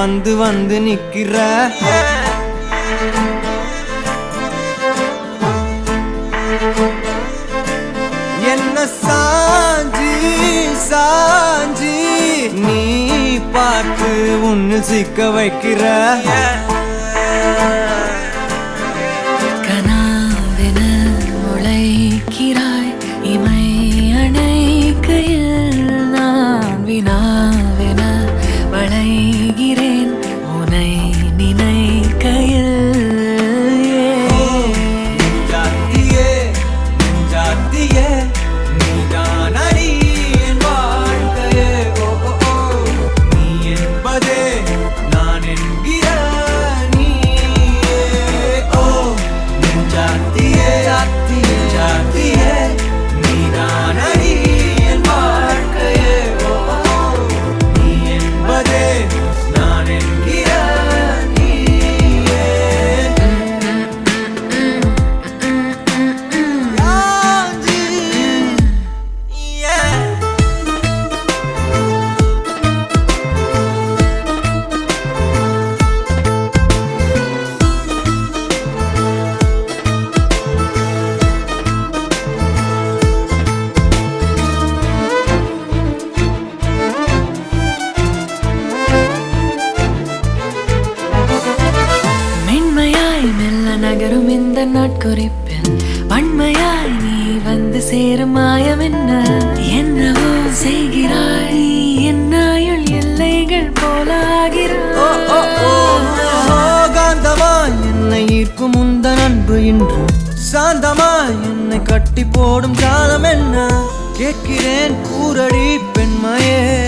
வந்து வந்து நிக்கிற என்ன சாஞ்சி சாஞ்சி நீ பார்த்து உன்னு சிக்க வைக்கிற கனாவென முளைக்கிறாய் இமை அணைக்கையில் நான் வினாவென வளைகிறேன் உனை நினைக்கையில் நகரும் இந்த நாட்குறிப்பில் வன்மையாய் நீ வந்து சேரும் மாயம் என்னவோ செய்கிறாய் என்னாயுள் எல்லைகள் போலாகிறாய் காந்தமாய் என்னை ஈர்க்கும் உந்தன் அன்பு இன்று சாந்தமாய் என்னை கட்டி போடும் காலம் என்ன கேட்கிறேன் கூரடி பெண்மையே